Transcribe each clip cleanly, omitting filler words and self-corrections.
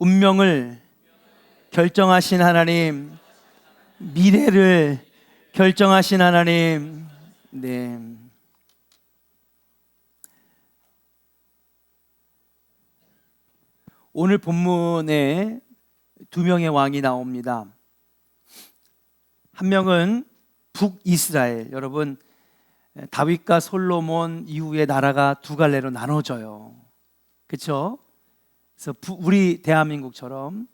운명을 결정하신 하나님, 미래를 결정하신 하나님. 네. 오늘 본문에 두 명의 왕이 나옵니다. 한 명은 북이스라엘. 여러분, 다윗과 솔로몬 이후에 나라가 두 갈래로 나눠져요. 그렇죠? 그래서 우리 대한민국처럼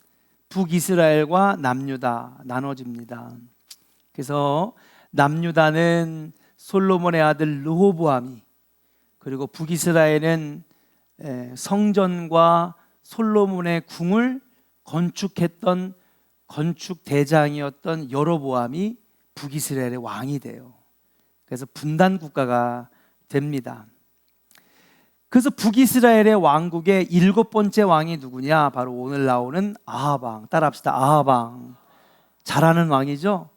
북이스라엘과 남유다 나눠집니다. 그래서 남유다는 솔로몬의 아들 르호보암이, 그리고 북이스라엘은 성전과 솔로몬의 궁을 건축했던 건축 대장이었던 여로보암이 북이스라엘의 왕이 돼요. 그래서 분단 국가가 됩니다. 그래서 북이스라엘의 왕국의 7번째 왕이 누구냐? 바로 오늘 나오는 아합 왕. 따라합시다. 아합 왕. 잘하는 왕이죠?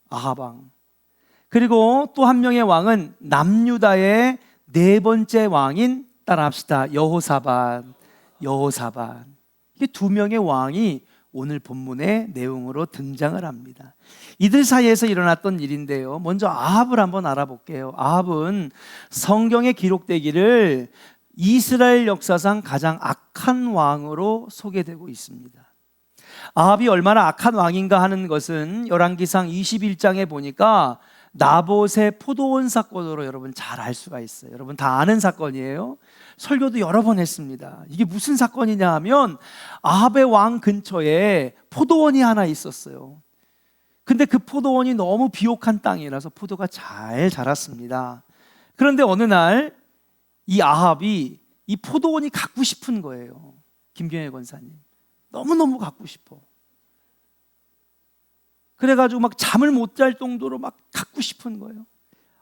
아합 왕. 그리고 또 한 명의 왕은 남유다의 4번째 왕인, 따라합시다, 여호사밧. 여호사밧. 이게 두 명의 왕이 오늘 본문의 내용으로 등장을 합니다. 이들 사이에서 일어났던 일인데요, 먼저 아합을 한번 알아볼게요. 아합은 성경에 기록되기를 이스라엘 역사상 가장 악한 왕으로 소개되고 있습니다. 아합이 얼마나 악한 왕인가 하는 것은 열왕기상 21장에 보니까 나봇의 포도원 사건으로 여러분 잘 알 수가 있어요. 여러분 다 아는 사건이에요. 설교도 여러 번 했습니다. 이게 무슨 사건이냐 하면 아합의 왕 근처에 포도원이 하나 있었어요. 근데 그 포도원이 너무 비옥한 땅이라서 포도가 잘 자랐습니다. 그런데 어느 날 이 아합이 이 포도원이 갖고 싶은 거예요. 김경애 권사님, 너무너무 갖고 싶어. 그래가지고 막 잠을 못 잘 정도로 막 갖고 싶은 거예요.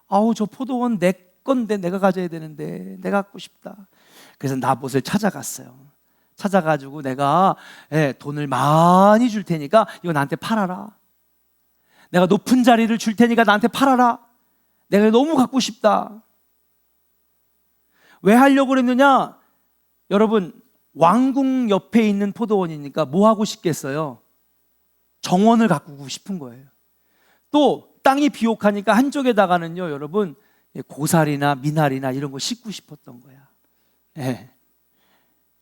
아우, 저 포도원 내 건데, 내가 가져야 되는데 내가 갖고 싶다. 그래서 나봇을 찾아갔어요. 찾아가지고 내가 돈을 많이 줄 테니까 이거 나한테 팔아라. 내가 높은 자리를 줄 테니까 나한테 팔아라. 내가 너무 갖고 싶다. 왜 하려고 그랬느냐? 여러분, 왕궁 옆에 있는 포도원이니까 뭐 하고 싶겠어요? 정원을 가꾸고 싶은 거예요. 또 땅이 비옥하니까 한쪽에다가는요, 여러분, 고사리나 미나리나 이런 거 심고 싶었던 거야.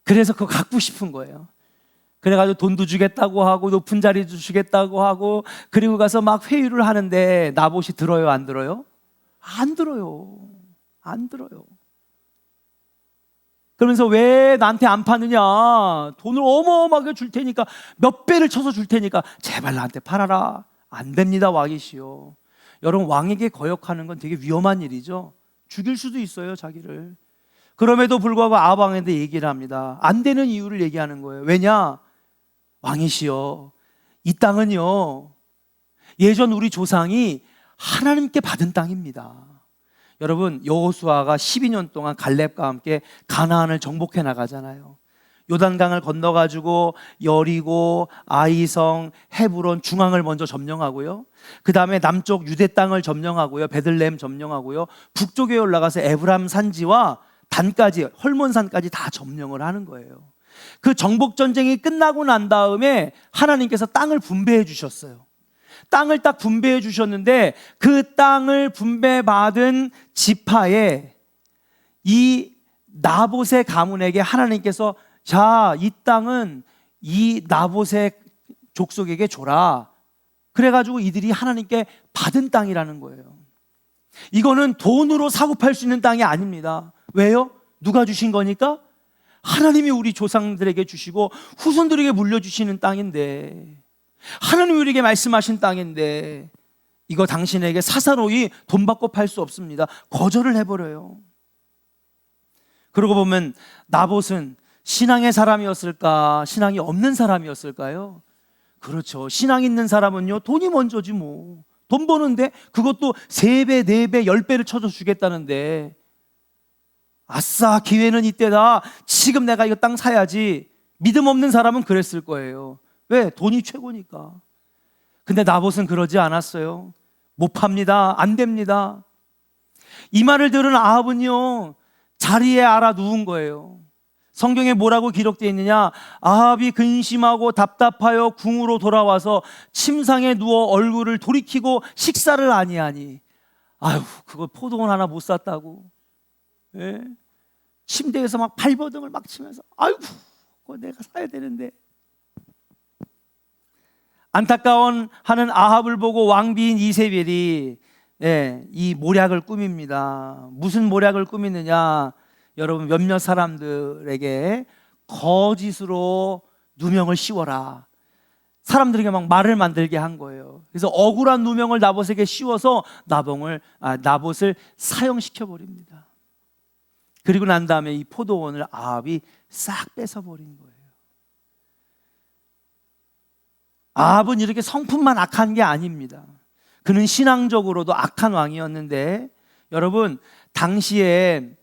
그래서 그거 갖고 싶은 거예요. 그래가지고 돈도 주겠다고 하고 높은 자리도 주겠다고 하고, 그리고 가서 막 회유를 하는데 나봇이 들어요, 안 들어요? 안 들어요. 안 들어요. 그러면서 왜 나한테 안 파느냐? 돈을 어마어마하게 줄 테니까, 몇 배를 쳐서 줄 테니까 제발 나한테 팔아라. 안 됩니다, 왕이시여. 여러분, 왕에게 거역하는 건 되게 위험한 일이죠. 죽일 수도 있어요, 자기를. 그럼에도 불구하고 아합 왕한테 얘기를 합니다. 안 되는 이유를 얘기하는 거예요. 왜냐? 왕이시여, 이 땅은요, 예전 우리 조상이 하나님께 받은 땅입니다. 여러분, 여호수아가 12년 동안 갈렙과 함께 가나안을 정복해 나가잖아요. 요단강을 건너가지고 여리고, 아이성, 헤브론, 중앙을 먼저 점령하고요, 그 다음에 남쪽 유대 땅을 점령하고요, 베들레헴 점령하고요, 북쪽에 올라가서 에브람 산지와 단까지, 헐몬산까지 다 점령을 하는 거예요. 그 정복전쟁이 끝나고 난 다음에 하나님께서 땅을 분배해 주셨어요. 땅을 딱 분배해 주셨는데, 그 땅을 분배받은 지파에 이 나봇의 가문에게 하나님께서, 자, 이 땅은 이 나봇의 족속에게 줘라. 그래가지고 이들이 하나님께 받은 땅이라는 거예요. 이거는 돈으로 사고 팔 수 있는 땅이 아닙니다. 왜요? 누가 주신 거니까? 하나님이 우리 조상들에게 주시고 후손들에게 물려주시는 땅인데, 하나님이 우리에게 말씀하신 땅인데, 이거 당신에게 사사로이 돈 받고 팔 수 없습니다. 거절을 해버려요. 그러고 보면 나봇은 신앙의 사람이었을까, 신앙이 없는 사람이었을까요? 그렇죠. 신앙 있는 사람은요, 돈이 먼저지 뭐. 돈 버는데 그것도 3배, 4배, 10배를 쳐서 주겠다는데, 아싸, 기회는 이때다, 지금 내가 이거 땅 사야지. 믿음 없는 사람은 그랬을 거예요. 왜? 돈이 최고니까. 근데 나봇은 그러지 않았어요. 못 팝니다. 안 됩니다. 이 말을 들은 아합은요, 자리에 알아 누운 거예요. 성경에 뭐라고 기록되어 있느냐? 아합이 근심하고 답답하여 궁으로 돌아와서 침상에 누워 얼굴을 돌이키고 식사를 아니하니. 아유, 그거 포도원 하나 못 샀다고. 예? 침대에서 막 발버둥을 막 치면서 아이고, 그거 내가 사야 되는데. 안타까운 하는 아합을 보고 왕비인 이세벨이 이 모략을 꾸밉니다. 무슨 모략을 꾸미느냐? 여러분, 몇몇 사람들에게 거짓으로 누명을 씌워라. 사람들에게 막 말을 만들게 한 거예요. 그래서 억울한 누명을 나봇에게 씌워서 나봇을 사형시켜 버립니다. 그리고 난 다음에 이 포도원을 아합이 싹 뺏어버린 거예요. 아합은 이렇게 성품만 악한 게 아닙니다. 그는 신앙적으로도 악한 왕이었는데, 여러분, 당시에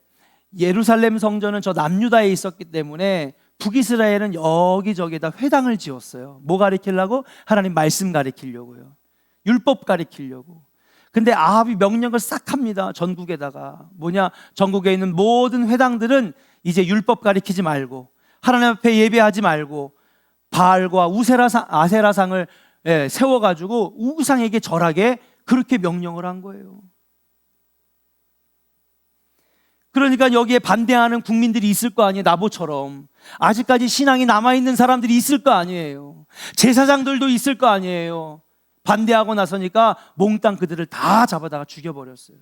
예루살렘 성전은 저 남유다에 있었기 때문에 북이스라엘은 여기저기다 회당을 지었어요. 뭐 가리키려고? 하나님 말씀 가리키려고요. 율법 가리키려고. 근데 아합이 명령을 싹 합니다. 전국에다가. 뭐냐? 전국에 있는 모든 회당들은 이제 율법 가리키지 말고, 하나님 앞에 예배하지 말고, 바알과 아세라상을 세워가지고 우상에게 절하게 그렇게 명령을 한 거예요. 그러니까 여기에 반대하는 국민들이 있을 거 아니에요. 나보처럼 아직까지 신앙이 남아있는 사람들이 있을 거 아니에요. 제사장들도 있을 거 아니에요. 반대하고 나서니까 몽땅 그들을 다 잡아다가 죽여버렸어요.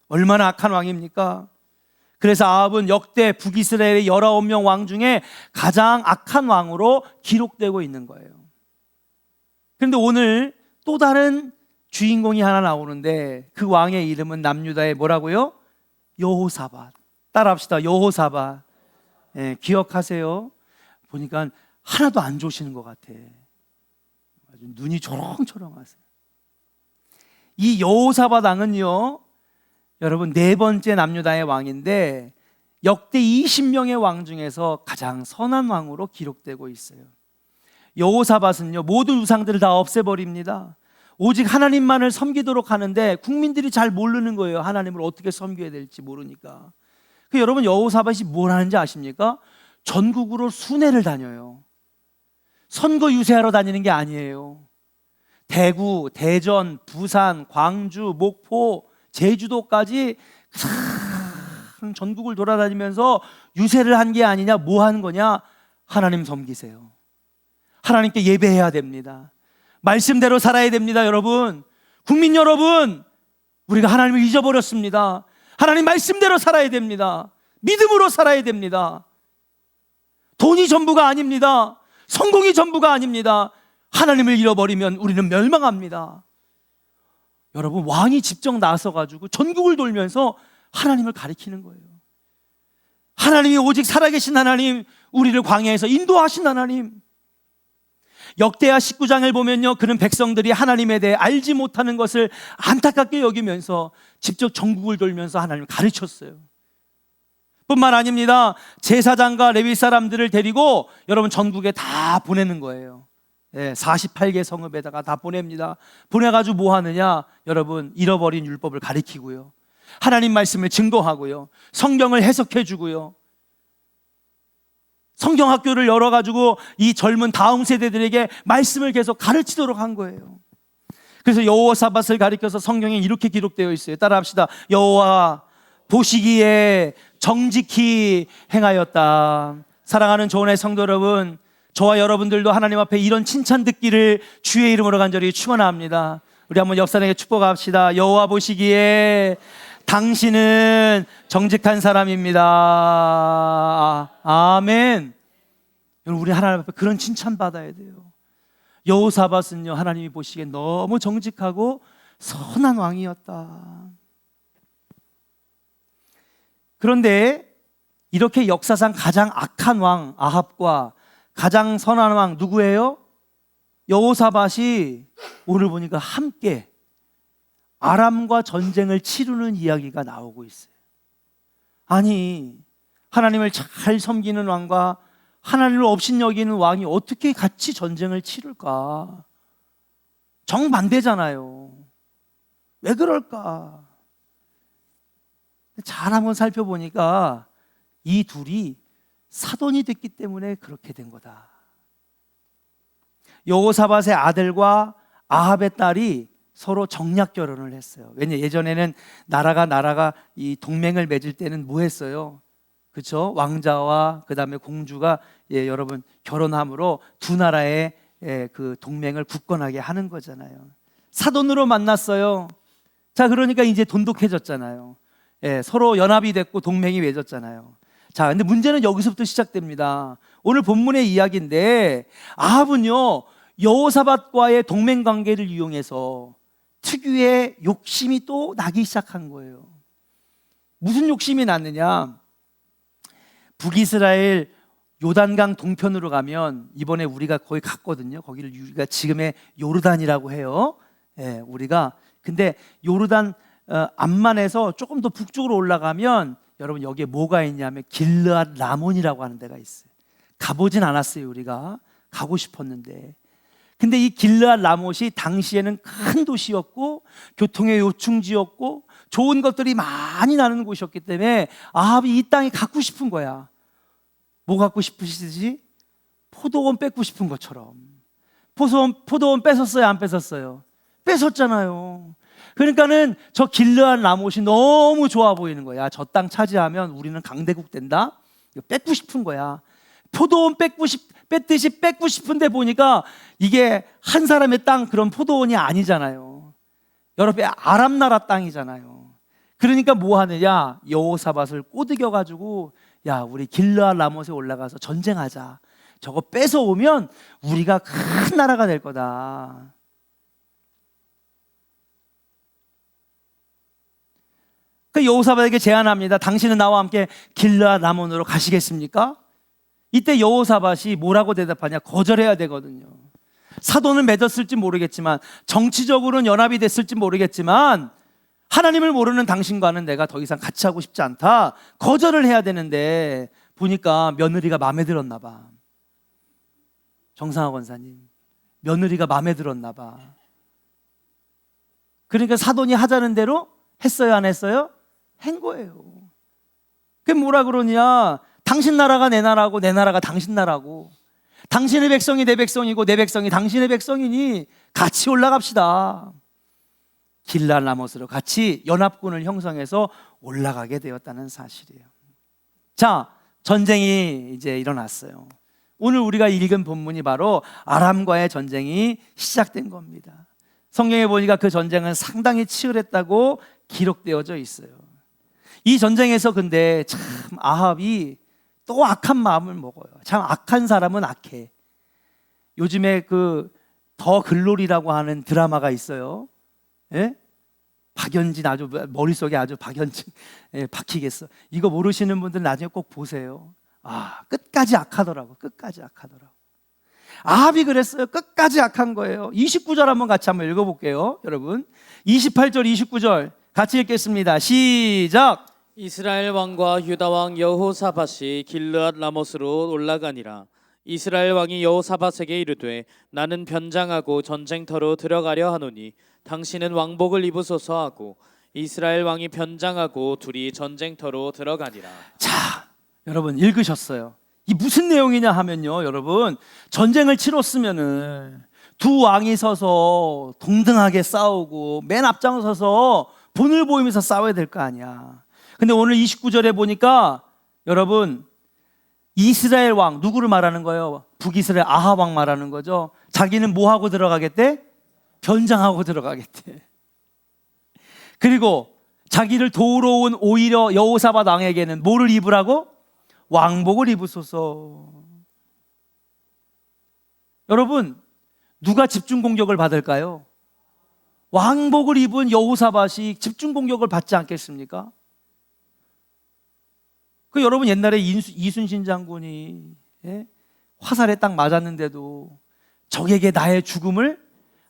얼마나 악한 왕입니까? 그래서 아합은 역대 북이스라엘의 19명 왕 중에 가장 악한 왕으로 기록되고 있는 거예요. 그런데 오늘 또 다른 주인공이 하나 나오는데, 그 왕의 이름은 남유다의 뭐라고요? 여호사밧. 따라합시다. 여호사밧. 기억하세요? 보니까 하나도 안 좋으시는 것 같아. 아주 눈이 초롱초롱하세요. 이 여호사밧 왕은요, 여러분, 네 번째 남유다의 왕인데 역대 20명의 왕 중에서 가장 선한 왕으로 기록되고 있어요. 여호사밧은요, 모든 우상들을 다 없애버립니다. 오직 하나님만을 섬기도록 하는데 국민들이 잘 모르는 거예요. 하나님을 어떻게 섬겨야 될지 모르니까. 여러분, 여호사밧이 뭘 하는지 아십니까? 전국으로 순회를 다녀요. 선거 유세하러 다니는 게 아니에요. 대구, 대전, 부산, 광주, 목포, 제주도까지 전국을 돌아다니면서 유세를 한 게 아니냐. 뭐 하는 거냐? 하나님 섬기세요. 하나님께 예배해야 됩니다. 말씀대로 살아야 됩니다. 여러분, 국민 여러분, 우리가 하나님을 잊어버렸습니다. 하나님 말씀대로 살아야 됩니다. 믿음으로 살아야 됩니다. 돈이 전부가 아닙니다. 성공이 전부가 아닙니다. 하나님을 잃어버리면 우리는 멸망합니다. 여러분, 왕이 직접 나서가지고 전국을 돌면서 하나님을 가리키는 거예요. 하나님이 오직 살아계신 하나님, 우리를 광야에서 인도하신 하나님. 역대하 19장을 보면요, 그는 백성들이 하나님에 대해 알지 못하는 것을 안타깝게 여기면서 직접 전국을 돌면서 하나님을 가르쳤어요. 뿐만 아닙니다. 제사장과 레위 사람들을 데리고 여러분 전국에 다 보내는 거예요. 48개 성읍에다가 다 보냅니다. 보내가지고 뭐 하느냐? 여러분, 잃어버린 율법을 가리키고요, 하나님 말씀을 증거하고요, 성경을 해석해 주고요, 성경 학교를 열어가지고 이 젊은 다음 세대들에게 말씀을 계속 가르치도록 한 거예요. 그래서 여호사밧을 가리켜서 성경에 이렇게 기록되어 있어요. 따라합시다. 여호와 보시기에 정직히 행하였다. 사랑하는 조은의 성도 여러분, 저와 여러분들도 하나님 앞에 이런 칭찬 듣기를 주의 이름으로 간절히 축원합니다. 우리 한번 옆 사람에게 축복합시다. 여호와 보시기에 당신은 정직한 사람입니다. 아멘. 우리 하나님 앞에 그런 칭찬 받아야 돼요. 여호사밧은요, 하나님이 보시기에 너무 정직하고 선한 왕이었다. 그런데 이렇게 역사상 가장 악한 왕 아합과 가장 선한 왕 누구예요? 여호사밧이 오늘 보니까 함께 아람과 전쟁을 치르는 이야기가 나오고 있어요. 아니, 하나님을 잘 섬기는 왕과 하나님을 업신여기는 왕이 어떻게 같이 전쟁을 치를까? 정반대잖아요. 왜 그럴까? 잘 한번 살펴보니까 이 둘이 사돈이 됐기 때문에 그렇게 된 거다. 여호사밧의 아들과 아합의 딸이 서로 정략 결혼을 했어요. 왜냐, 예전에는 나라가 이 동맹을 맺을 때는 뭐 했어요? 그렇죠? 왕자와 그 다음에 공주가 여러분 결혼함으로 두 나라의 그 동맹을 굳건하게 하는 거잖아요. 사돈으로 만났어요. 자, 그러니까 이제 돈독해졌잖아요. 서로 연합이 됐고 동맹이 맺었잖아요. 자, 근데 문제는 여기서부터 시작됩니다. 오늘 본문의 이야기인데 아합은요 여호사밧과의 동맹 관계를 이용해서 특유의 욕심이 또 나기 시작한 거예요. 무슨 욕심이 났느냐? 북이스라엘 요단강 동편으로 가면 이번에 우리가 거기 갔거든요. 거기를 우리가 지금의 요르단이라고 해요. 우리가 근데 요르단 암만에서 조금 더 북쪽으로 올라가면 여러분 여기에 뭐가 있냐면 길르앗 라몬이라고 하는 데가 있어요. 가보진 않았어요. 우리가 가고 싶었는데, 근데 이 길르앗 라못이 당시에는 큰 도시였고 교통의 요충지였고 좋은 것들이 많이 나는 곳이었기 때문에 아합이 이 땅이 갖고 싶은 거야. 뭐 갖고 싶으시지? 포도원 뺏고 싶은 것처럼. 포도원 뺏었어요? 안 뺏었어요? 뺏었잖아요. 그러니까는 저 길르앗 라못이 너무 좋아 보이는 거야. 저 땅 차지하면 우리는 강대국 된다. 이거 뺏고 싶은 거야. 포도원 뺏듯이 뺏고 싶은데 보니까 이게 한 사람의 땅, 그런 포도원이 아니잖아요. 여러분 아람 나라 땅이잖아요. 그러니까 뭐 하느냐? 여호사밧을 꼬드겨 가지고 야, 우리 길르앗 라못에 올라가서 전쟁하자. 저거 뺏어오면 우리가 큰 나라가 될 거다. 그 여호사밧에게 제안합니다. 당신은 나와 함께 길르앗 라몬으로 가시겠습니까? 이때 여호사밧이 뭐라고 대답하냐? 거절해야 되거든요. 사돈을 맺었을지 모르겠지만, 정치적으로는 연합이 됐을지 모르겠지만, 하나님을 모르는 당신과는 내가 더 이상 같이 하고 싶지 않다. 거절을 해야 되는데 보니까 며느리가 마음에 들었나 봐. 정상화 권사님, 며느리가 마음에 들었나 봐. 그러니까 사돈이 하자는 대로 했어요, 안 했어요? 한 거예요. 그게 뭐라 그러냐? 당신 나라가 내 나라고 내 나라가 당신 나라고, 당신의 백성이 내 백성이고 내 백성이 당신의 백성이니 같이 올라갑시다. 길르앗 라못으로 같이 연합군을 형성해서 올라가게 되었다는 사실이에요. 자, 전쟁이 이제 일어났어요. 오늘 우리가 읽은 본문이 바로 아람과의 전쟁이 시작된 겁니다. 성경에 보니까 그 전쟁은 상당히 치열했다고 기록되어져 있어요. 이 전쟁에서 근데 참 아합이 또 악한 마음을 먹어요. 참 악한 사람은 악해. 요즘에 그 더 글로리라고 하는 드라마가 있어요. 예? 박연진, 아주 머릿속에 아주 박연진 박히겠어. 이거 모르시는 분들 나중에 꼭 보세요. 아, 끝까지 악하더라고. 끝까지 악하더라고. 아합이 그랬어요. 끝까지 악한 거예요. 29절 한번 같이 한번 읽어볼게요, 여러분. 28절 29절 같이 읽겠습니다. 시작. 이스라엘 왕과 유다 왕 여호사밧이 길르앗 라못으로 올라가니라. 이스라엘 왕이 여호사밧에게 이르되 나는 변장하고 전쟁터로 들어가려 하노니 당신은 왕복을 입으소서 하고 이스라엘 왕이 변장하고 둘이 전쟁터로 들어가니라. 자, 여러분 읽으셨어요. 이 무슨 내용이냐 하면요, 여러분 전쟁을 치렀으면은 두 왕이 서서 동등하게 싸우고 맨 앞장 서서 본을 보이면서 싸워야 될 거 아니야. 근데 오늘 29절에 보니까 여러분 이스라엘 왕, 누구를 말하는 거예요? 북이스라엘 아합 왕 말하는 거죠. 자기는 뭐 하고 들어가겠대? 변장하고 들어가겠대. 그리고 자기를 도우러 온 오히려 여호사밧 왕에게는 뭐를 입으라고? 왕복을 입으소서. 여러분 누가 집중 공격을 받을까요? 왕복을 입은 여호사밧이 집중 공격을 받지 않겠습니까? 그 여러분 옛날에 이순신 장군이 화살에 딱 맞았는데도 적에게 나의 죽음을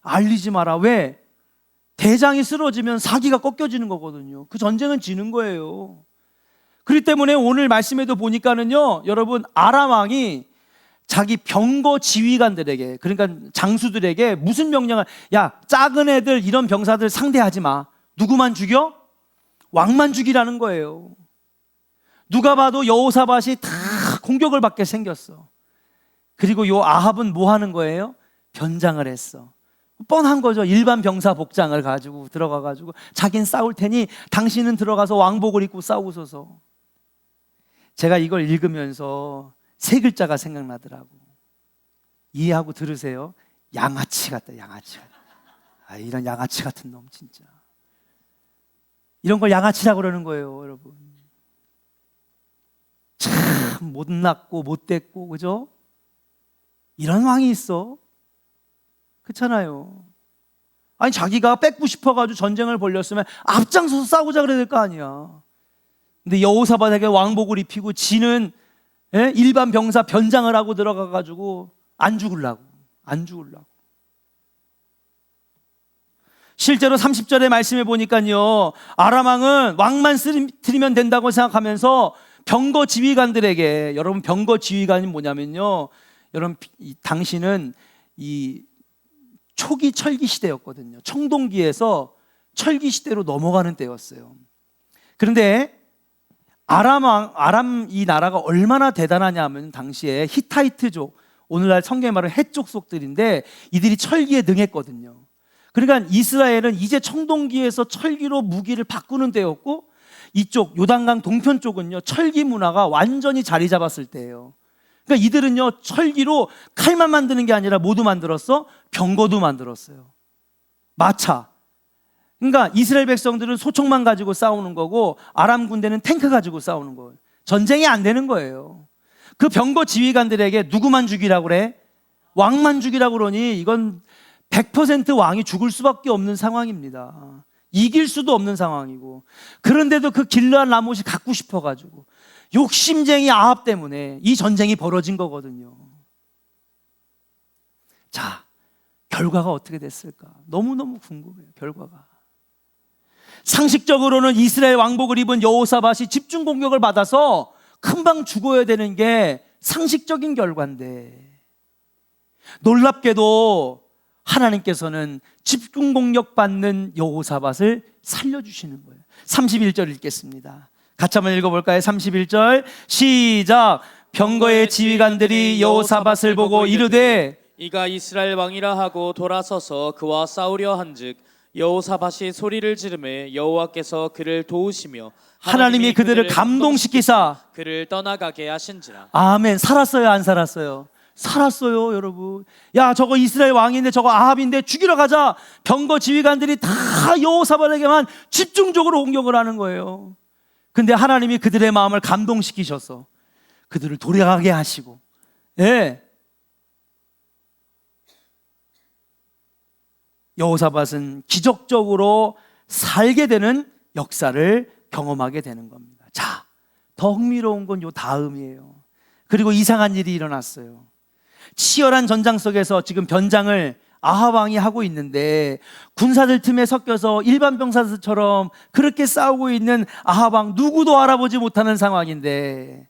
알리지 마라. 왜? 대장이 쓰러지면 사기가 꺾여지는 거거든요. 그 전쟁은 지는 거예요. 그렇기 때문에 오늘 말씀에도 보니까는요, 여러분 아람 왕이 자기 병거 지휘관들에게, 그러니까 장수들에게 무슨 명령을, 야, 작은 애들 이런 병사들 상대하지 마. 누구만 죽여? 왕만 죽이라는 거예요. 누가 봐도 여호사밧이 다 공격을 받게 생겼어. 그리고 요 아합은 뭐 하는 거예요? 변장을 했어. 뻔한 거죠. 일반 병사 복장을 가지고 들어가가지고 자긴 싸울 테니 당신은 들어가서 왕복을 입고 싸우소서. 제가 이걸 읽으면서 세 글자가 생각나더라고. 이해하고 들으세요. 양아치 같다. 양아치. 이런 양아치 같은 놈 진짜. 이런 걸 양아치라고 그러는 거예요, 여러분. 참 못났고 못됐고, 그죠? 이런 왕이 있어. 그렇잖아요. 아니 자기가 뺏고 싶어가지고 전쟁을 벌였으면 앞장서서 싸우자 그래야 될 거 아니야. 근데 여호사밧에게 왕복을 입히고 지는 일반 병사 변장을 하고 들어가가지고 안 죽으려고. 실제로 30절의 말씀에 보니까요, 아람 왕은 왕만 쓰리면 된다고 생각하면서 병거 지휘관들에게, 여러분 병거 지휘관이 뭐냐면요, 여러분 당시는 이 초기 철기 시대였거든요. 청동기에서 철기 시대로 넘어가는 때였어요. 그런데 아람 이 나라가 얼마나 대단하냐면 당시에 히타이트족, 오늘날 성경에 말하는 해족 속들인데 이들이 철기에 능했거든요. 그러니까 이스라엘은 이제 청동기에서 철기로 무기를 바꾸는 때였고, 이쪽 요단강 동편 쪽은요 철기 문화가 완전히 자리 잡았을 때예요. 그러니까 이들은요 철기로 칼만 만드는 게 아니라 모두 만들었어. 병거도 만들었어요. 마차. 그러니까 이스라엘 백성들은 소총만 가지고 싸우는 거고 아람 군대는 탱크 가지고 싸우는 거예요. 전쟁이 안 되는 거예요. 그 병거 지휘관들에게 누구만 죽이라고 그래? 왕만 죽이라고 그러니 이건 100% 왕이 죽을 수밖에 없는 상황입니다. 이길 수도 없는 상황이고, 그런데도 그 길르앗 라못이 갖고 싶어가지고 욕심쟁이 아합 때문에 이 전쟁이 벌어진 거거든요. 자, 결과가 어떻게 됐을까? 너무너무 궁금해요. 결과가 상식적으로는 이스라엘 왕복을 입은 여호사밧이 집중 공격을 받아서 금방 죽어야 되는 게 상식적인 결과인데, 놀랍게도 하나님께서는 집중 공격 받는 여호사밧을 살려주시는 거예요. 31절 읽겠습니다. 같이 한번 읽어볼까요? 31절 시작. 병거의 지휘관들이 여호사밧을 보고 이르되 이가 이스라엘 왕이라 하고 돌아서서 그와 싸우려 한즉 여호사밧이 소리를 지르매 여호와께서 그를 도우시며 하나님이 그들을 감동시키사 그를 떠나가게 하신지라. 아멘. 살았어요, 안 살았어요? 살았어요, 여러분. 야, 저거 이스라엘 왕인데 저거 아합인데 죽이러 가자. 병거 지휘관들이 다 여호사밧에게만 집중적으로 공격을 하는 거예요. 근데 하나님이 그들의 마음을 감동시키셔서 그들을 돌아가게 하시고, 여호사밧은 기적적으로 살게 되는 역사를 경험하게 되는 겁니다. 자, 더 흥미로운 건 요 다음이에요. 그리고 이상한 일이 일어났어요. 치열한 전장 속에서 지금 변장을 아합 왕이 하고 있는데 군사들 틈에 섞여서 일반 병사들처럼 그렇게 싸우고 있는 아합 왕 누구도 알아보지 못하는 상황인데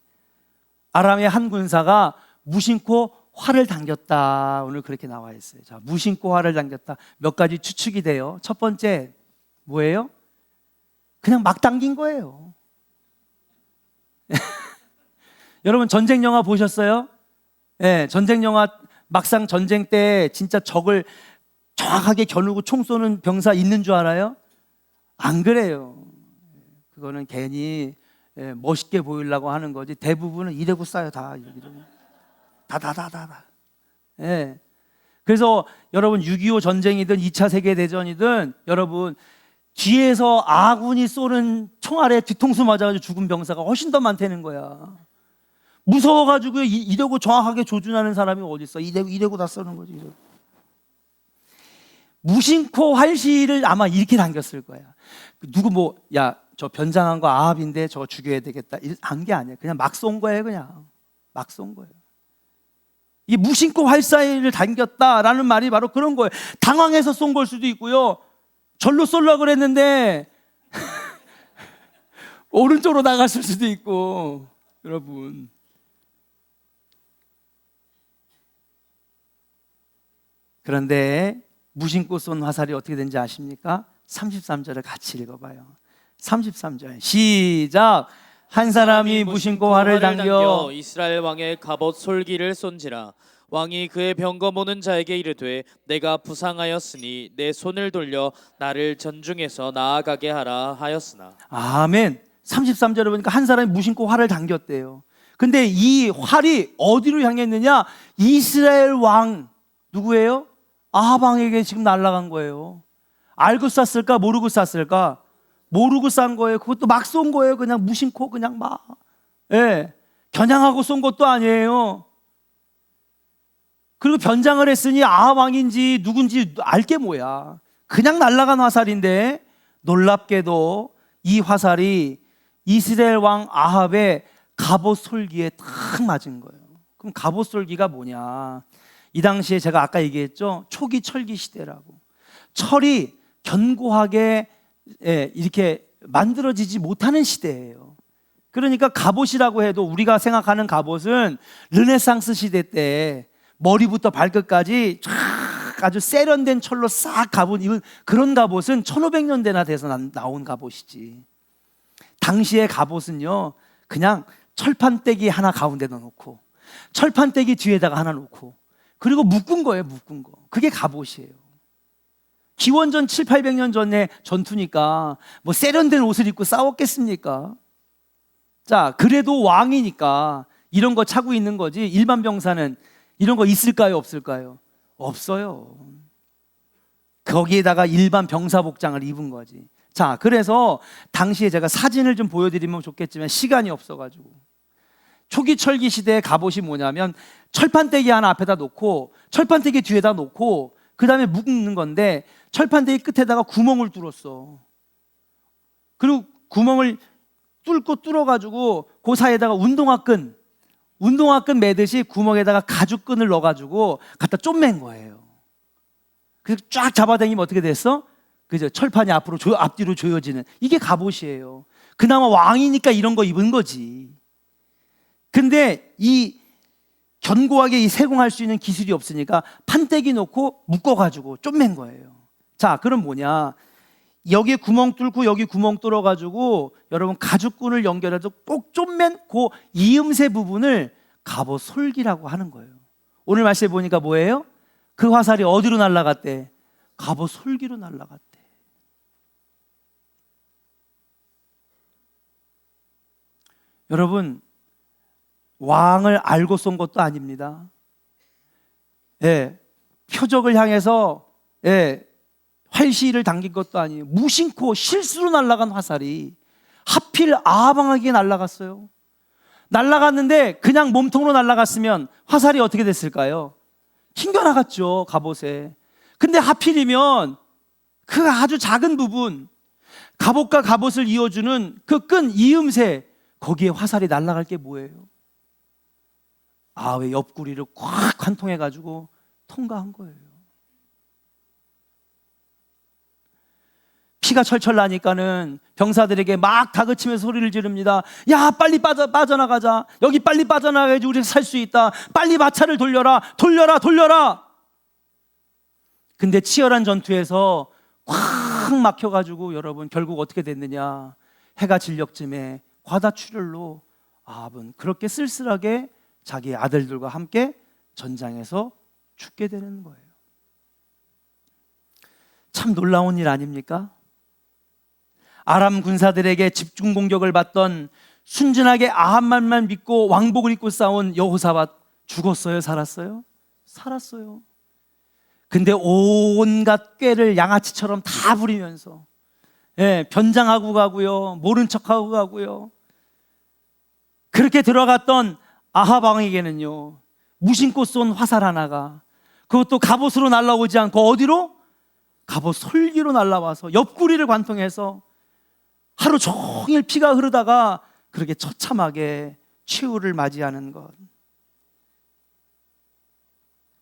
아람의 한 군사가 무심코 활을 당겼다. 오늘 그렇게 나와 있어요. 자, 무심코 활을 당겼다. 몇 가지 추측이 돼요. 첫 번째 뭐예요? 그냥 막 당긴 거예요. 여러분 전쟁 영화 보셨어요? 네, 전쟁 영화 막상 전쟁 때 진짜 적을 정확하게 겨누고 총 쏘는 병사 있는 줄 알아요? 안 그래요. 그거는 괜히 멋있게 보이려고 하는 거지. 대부분은 이래고 쏴요. 다. 예. 그래서 여러분 6.25 전쟁이든 2차 세계대전이든 여러분 뒤에서 아군이 쏘는 총알에 뒤통수 맞아가지고 죽은 병사가 훨씬 더 많다는 거야. 무서워가지고 이러고 정확하게 조준하는 사람이 어디 있어? 이러고 다 쏘는 거지. 이러고. 무심코 활시를 아마 이렇게 당겼을 거야. 누구 저 변장한 거 아합인데 저거 죽여야 되겠다. 한 게 아니야. 그냥 막 쏜 거예요. 그냥 막 쏜 거예요. 이 무심코 활사이를 당겼다라는 말이 바로 그런 거예요. 당황해서 쏜 걸 수도 있고요. 절로 쏠려고 그랬는데 오른쪽으로 나갔을 수도 있고. 여러분 그런데 무심코 쏜 화살이 어떻게 된지 아십니까? 33절을 같이 읽어봐요. 33절 시작. 한 사람이 무심코 활을 당겨 이스라엘 왕의 갑옷 솔기를 쏜지라. 왕이 그의 병거 모는 자에게 이르되 내가 부상하였으니 내 손을 돌려 나를 전중에서 나아가게 하라 하였으나. 아멘. 33절에 보니까 한 사람이 무심코 활을 당겼대요. 근데 이 활이 어디로 향했느냐? 이스라엘 왕 누구예요? 아합 왕에게 지금 날아간 거예요. 알고 쐈을까? 모르고 쐈을까? 모르고 싼 거예요. 그것도 막 쏜 거예요. 그냥 무심코 그냥 막. 예. 겨냥하고 쏜 것도 아니에요. 그리고 변장을 했으니 아합 왕인지 누군지 알게 뭐야. 그냥 날아간 화살인데 놀랍게도 이 화살이 이스라엘 왕 아합의 갑옷 솔기에 탁 맞은 거예요. 그럼 갑옷 솔기가 뭐냐? 이 당시에 제가 아까 얘기했죠. 초기 철기 시대라고. 철이 견고하게 이렇게 만들어지지 못하는 시대예요. 그러니까 갑옷이라고 해도 우리가 생각하는 갑옷은 르네상스 시대 때 머리부터 발끝까지 쫙 아주 세련된 철로 싹 갑옷 입은 그런 갑옷은 1500년대나 돼서 나온 갑옷이지. 당시의 갑옷은요, 그냥 철판떼기 하나 가운데다 놓고 철판떼기 뒤에다가 하나 놓고 그리고 묶은 거예요. 묶은 거. 그게 갑옷이에요. 기원전 700~800년 전에 전투니까 뭐 세련된 옷을 입고 싸웠겠습니까? 자, 그래도 왕이니까 이런 거 차고 있는 거지. 일반 병사는 이런 거 있을까요? 없을까요? 없어요. 거기에다가 일반 병사 복장을 입은 거지. 자, 그래서 당시에 제가 사진을 좀 보여드리면 좋겠지만 시간이 없어가지고 초기 철기 시대의 갑옷이 뭐냐면 철판떼기 하나 앞에다 놓고 철판떼기 뒤에다 놓고 그 다음에 묶는 건데 철판떼기 끝에다가 구멍을 뚫었어. 그리고 구멍을 뚫어가지고 그 사이에다가 운동화끈 매듯이 구멍에다가 가죽끈을 넣어가지고 갖다 쪼맨 거예요. 그래서 쫙 잡아당기면 어떻게 됐어? 그죠? 철판이 앞뒤로 조여지는 이게 갑옷이에요. 그나마 왕이니까 이런 거 입은 거지. 근데 이 견고하게 이 세공할 수 있는 기술이 없으니까 판때기 놓고 묶어가지고 쪼맨 거예요. 자, 그럼 뭐냐? 여기에 구멍 뚫고 여기 구멍 뚫어가지고 여러분 가죽끈을 연결해서 꼭 쪼맨 그 이음새 부분을 갑옷 솔기라고 하는 거예요. 오늘 말씀해 보니까 뭐예요? 그 화살이 어디로 날아갔대? 갑옷 솔기로 날아갔대. 여러분, 왕을 알고 쏜 것도 아닙니다. 표적을 향해서 활시를 당긴 것도 아니에요. 무심코 실수로 날아간 화살이 하필 아합 왕에게 날아갔어요. 날아갔는데 그냥 몸통으로 날아갔으면 화살이 어떻게 됐을까요? 튕겨나갔죠, 갑옷에. 근데 하필이면 그 아주 작은 부분, 갑옷과 갑옷을 이어주는 그 끈 이음새, 거기에 화살이 날아갈 게 뭐예요? 아합의 옆구리를 꽉 관통해가지고 통과한 거예요. 피가 철철 나니까는 병사들에게 막 다그치면서 소리를 지릅니다. 야, 빨리 빠져나가자. 여기 빨리 빠져나가야지 우리가 살 수 있다. 빨리 마차를 돌려라. 근데 치열한 전투에서 꽉 막혀가지고 여러분 결국 어떻게 됐느냐? 해가 질 역쯤에 과다출혈로 아합은 그렇게 쓸쓸하게 자기 아들들과 함께 전장에서 죽게 되는 거예요. 참 놀라운 일 아닙니까? 아람 군사들에게 집중 공격을 받던 순진하게 아합 말만 믿고 왕복을 입고 싸운 여호사밧 죽었어요? 살았어요? 살았어요. 근데 온갖 꾀를 양아치처럼 다 부리면서 변장하고 가고요, 모른 척하고 가고요. 그렇게 들어갔던 아합 왕에게는요, 무심코 쏜 화살 하나가 그것도 갑옷으로 날아오지 않고 어디로? 갑옷 솔기로 날아와서 옆구리를 관통해서 하루 종일 피가 흐르다가 그렇게 처참하게 최후를 맞이하는 것.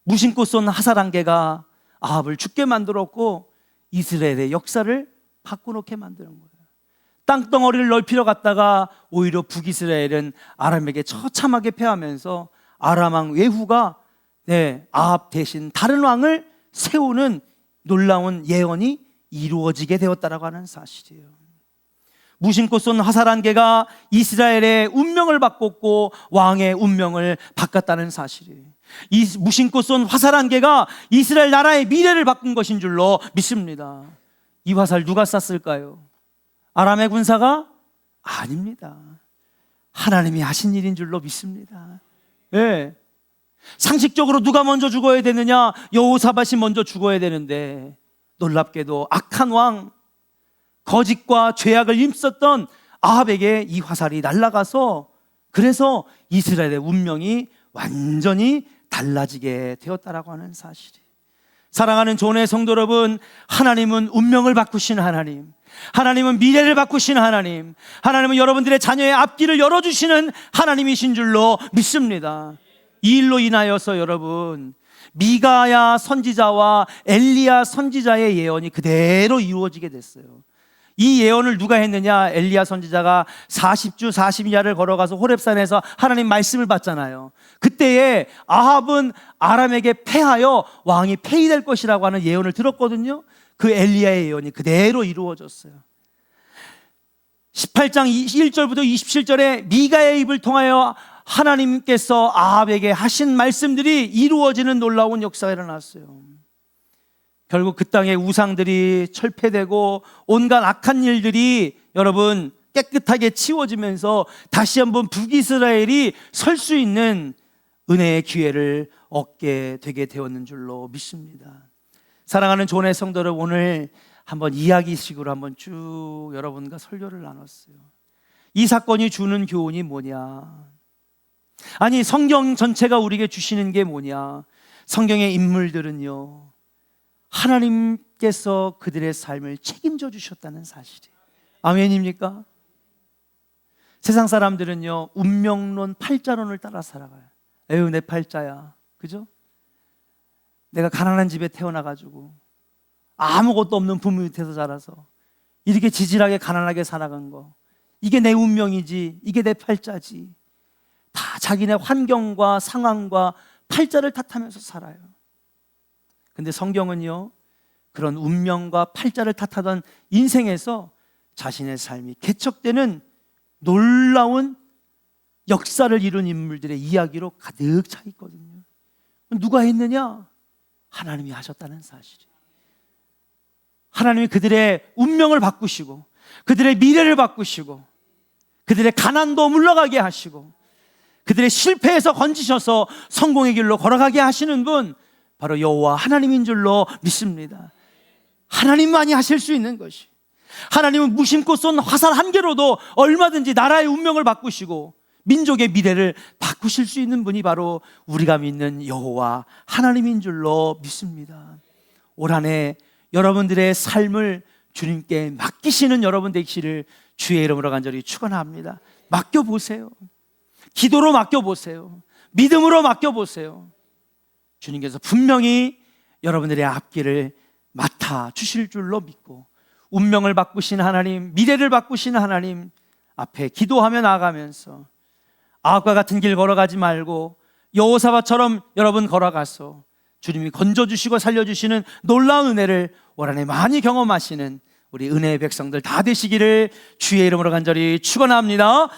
무심코 쏜 화살 한 개가 아합을 죽게 만들었고 이스라엘의 역사를 바꿔놓게 만드는 거예요. 땅덩어리를 넓히러 갔다가 오히려 북이스라엘은 아람에게 처참하게 패하면서 아람 왕 외후가 아합 대신 다른 왕을 세우는 놀라운 예언이 이루어지게 되었다라고 하는 사실이에요. 무심코 쏜 화살 한 개가 이스라엘의 운명을 바꿨고 왕의 운명을 바꿨다는 사실이에요. 이 무심코 쏜 화살 한 개가 이스라엘 나라의 미래를 바꾼 것인 줄로 믿습니다. 이 화살 누가 쐈을까요? 아람의 군사가? 아닙니다. 하나님이 하신 일인 줄로 믿습니다. 네. 상식적으로 누가 먼저 죽어야 되느냐? 여호사밧이 먼저 죽어야 되는데 놀랍게도 악한 왕, 거짓과 죄악을 힘썼던 아합에게 이 화살이 날아가서 그래서 이스라엘의 운명이 완전히 달라지게 되었다라고 하는 사실이. 사랑하는 존의 성도 여러분, 하나님은 운명을 바꾸신 하나님, 하나님은 미래를 바꾸신 하나님, 하나님은 여러분들의 자녀의 앞길을 열어주시는 하나님이신 줄로 믿습니다. 이 일로 인하여서 여러분, 미가야 선지자와 엘리야 선지자의 예언이 그대로 이루어지게 됐어요. 이 예언을 누가 했느냐? 엘리야 선지자가 40주 40야를 걸어가서 호렙산에서 하나님 말씀을 받잖아요. 그때에 아합은 아람에게 패하여 왕이 폐위될 것이라고 하는 예언을 들었거든요. 그 엘리야의 예언이 그대로 이루어졌어요. 18장 1절부터 27절에 미가의 입을 통하여 하나님께서 아합에게 하신 말씀들이 이루어지는 놀라운 역사가 일어났어요. 결국 그 땅의 우상들이 철폐되고 온갖 악한 일들이 여러분 깨끗하게 치워지면서 다시 한번 북이스라엘이 설 수 있는 은혜의 기회를 얻게 되게 되었는 줄로 믿습니다. 사랑하는 존의 성도 여러분, 오늘 한번 이야기식으로 한번 쭉 여러분과 설교를 나눴어요. 이 사건이 주는 교훈이 뭐냐? 아니, 성경 전체가 우리에게 주시는 게 뭐냐? 성경의 인물들은요, 하나님께서 그들의 삶을 책임져 주셨다는 사실이에요. 아멘입니까? 세상 사람들은요, 운명론, 팔자론을 따라 살아가요. 에휴, 내 팔자야. 그죠? 내가 가난한 집에 태어나가지고 아무것도 없는 부모 밑에서 자라서 이렇게 지질하게 가난하게 살아간 거, 이게 내 운명이지, 이게 내 팔자지. 다 자기네 환경과 상황과 팔자를 탓하면서 살아요. 근데 성경은요, 그런 운명과 팔자를 탓하던 인생에서 자신의 삶이 개척되는 놀라운 역사를 이룬 인물들의 이야기로 가득 차 있거든요. 누가 했느냐? 하나님이 하셨다는 사실이에요. 하나님이 그들의 운명을 바꾸시고 그들의 미래를 바꾸시고 그들의 가난도 물러가게 하시고 그들의 실패에서 건지셔서 성공의 길로 걸어가게 하시는 분, 바로 여호와 하나님인 줄로 믿습니다. 하나님만이 하실 수 있는 것이, 하나님은 무심코 쏜 화살 한 개로도 얼마든지 나라의 운명을 바꾸시고 민족의 미래를 바꾸실 수 있는 분이 바로 우리가 믿는 여호와 하나님인 줄로 믿습니다. 올 한 해 여러분들의 삶을 주님께 맡기시는 여러분 되시기를 주의 이름으로 간절히 축원합니다. 맡겨보세요. 기도로 맡겨보세요. 믿음으로 맡겨보세요. 주님께서 분명히 여러분들의 앞길을 맡아 주실 줄로 믿고, 운명을 바꾸신 하나님, 미래를 바꾸신 하나님 앞에 기도하며 나아가면서 아합과 같은 길 걸어가지 말고 여호사밧처럼 여러분 걸어가서 주님이 건져주시고 살려주시는 놀라운 은혜를 올 한 해 많이 경험하시는 우리 은혜의 백성들 다 되시기를 주의 이름으로 간절히 축원합니다.